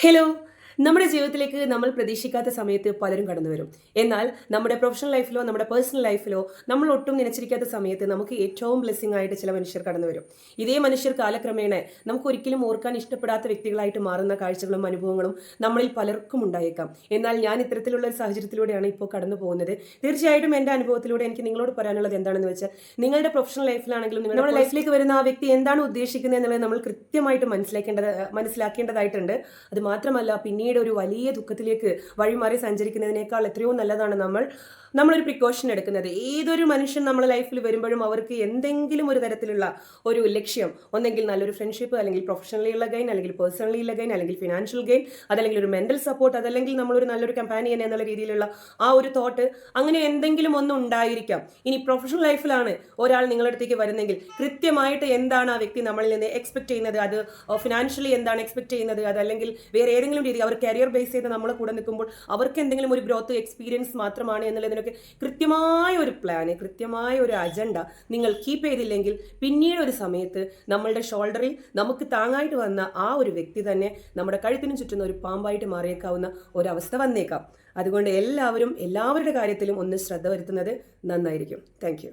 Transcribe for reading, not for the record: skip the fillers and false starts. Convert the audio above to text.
Hello. നമ്മുടെ ജീവിതത്തിലേക്ക് നമ്മൾ പ്രതീക്ഷിക്കാത്ത സമയത്ത് പലരും കടന്നു വരും. എന്നാൽ നമ്മുടെ പ്രൊഫഷണൽ ലൈഫിലോ നമ്മുടെ പേഴ്സണൽ ലൈഫിലോ നമ്മൾ ഒട്ടും നനച്ചിരിക്കാത്ത സമയത്ത് നമുക്ക് ഏറ്റവും ബ്ലെസ്സിംഗ് ആയിട്ട് ചില മനുഷ്യർ കടന്നു വരും. ഇതേ മനുഷ്യർ കാലക്രമേണ നമുക്ക് ഒരിക്കലും ഓർക്കാൻ ഇഷ്ടപ്പെടാത്ത വ്യക്തികളായിട്ട് മാറുന്ന കാഴ്ചകളും അനുഭവങ്ങളും നമ്മളിൽ പലർക്കും ഉണ്ടായേക്കാം. എന്നാൽ ഞാൻ ഇത്തരത്തിലുള്ള ഒരു സാഹചര്യത്തിലൂടെയാണ് ഇപ്പോൾ കടന്നു പോകുന്നത്. തീർച്ചയായിട്ടും എൻ്റെ അനുഭവത്തിലൂടെ എനിക്ക് നിങ്ങളോട് പറയാനുള്ളത് എന്താണെന്ന് വെച്ചാൽ, നിങ്ങളുടെ പ്രൊഫഷണൽ ലൈഫിലാണെങ്കിലും നമ്മുടെ ലൈഫിലേക്ക് വരുന്ന ആ വ്യക്തി എന്താണ് ഉദ്ദേശിക്കുന്നത് എന്നുള്ളത് നമ്മൾ കൃത്യമായിട്ട് മനസ്സിലാക്കേണ്ടതായിട്ടുണ്ട്. അത് മാത്രമല്ല, പിന്നീട് ഒരു വലിയ ദുഃഖത്തിലേക്ക് വഴിമാറി സഞ്ചരിക്കുന്നതിനേക്കാൾ എത്രയോ നല്ലതാണ് നമ്മളൊരു പ്രിക്കോഷൻ എടുക്കുന്നത്. ഏതൊരു മനുഷ്യൻ നമ്മുടെ ലൈഫിൽ വരുമ്പോഴും അവർക്ക് എന്തെങ്കിലും ഒരു തരത്തിലുള്ള ഒരു ലക്ഷ്യം, ഒന്നെങ്കിൽ നല്ലൊരു ഫ്രണ്ട്ഷിപ്പ്, അല്ലെങ്കിൽ പ്രൊഫഷണലി ഉള്ള ഗെയിൻ, അല്ലെങ്കിൽ പേഴ്സണലി ഉള്ള ഗെയിൻ, അല്ലെങ്കിൽ ഫിനാൻഷ്യൽ ഗെയിൻ, അതല്ലെങ്കിൽ ഒരു മെന്റൽ സപ്പോർട്ട്, അതല്ലെങ്കിൽ നമ്മളൊരു നല്ലൊരു കമ്പാനിയൻ എന്നുള്ള രീതിയിലുള്ള ആ ഒരു തോട്ട്, അങ്ങനെ എന്തെങ്കിലും ഒന്നും ഉണ്ടായിരിക്കാം. ഇനി പ്രൊഫഷണൽ ലൈഫിലാണ് ഒരാൾ നിങ്ങളുടെ അടുത്തേക്ക് വരുന്നെങ്കിൽ കൃത്യമായിട്ട് എന്താണ് ആ വ്യക്തി നമ്മളിൽ നിന്ന് എക്സ്പെക്ട് ചെയ്യുന്നത്, അത് ഫിനാൻഷ്യലി എന്താണ് എക്സ്പെക്ട് ചെയ്യുന്നത്, അതല്ലെങ്കിൽ വേറെ ഏതെങ്കിലും രീതി അവർ കരിയർ ബേസ് ചെയ്ത് നമ്മളെ കൂടെ നിൽക്കുമ്പോൾ അവർക്ക് എന്തെങ്കിലും ഒരു ഗ്രോത്ത് എക്സ്പീരിയൻസ് മാത്രമാണ് എന്നുള്ളതിനൊക്കെ കൃത്യമായ ഒരു പ്ലാന്, കൃത്യമായ ഒരു അജണ്ട നിങ്ങൾ കീപ്പ് ചെയ്തില്ലെങ്കിൽ പിന്നീട് ഒരു സമയത്ത് നമ്മളുടെ ഷോൾഡറിൽ നമുക്ക് താങ്ങായിട്ട് വന്ന ആ ഒരു വ്യക്തി തന്നെ നമ്മുടെ കഴുത്തിനും ചുറ്റുന്ന ഒരു പാമ്പായിട്ട് മാറിയേക്കാവുന്ന ഒരവസ്ഥ വന്നേക്കാം. അതുകൊണ്ട് എല്ലാവരുടെ കാര്യത്തിലും ഒന്ന് ശ്രദ്ധ വരുത്തുന്നത് നന്നായിരിക്കും. താങ്ക്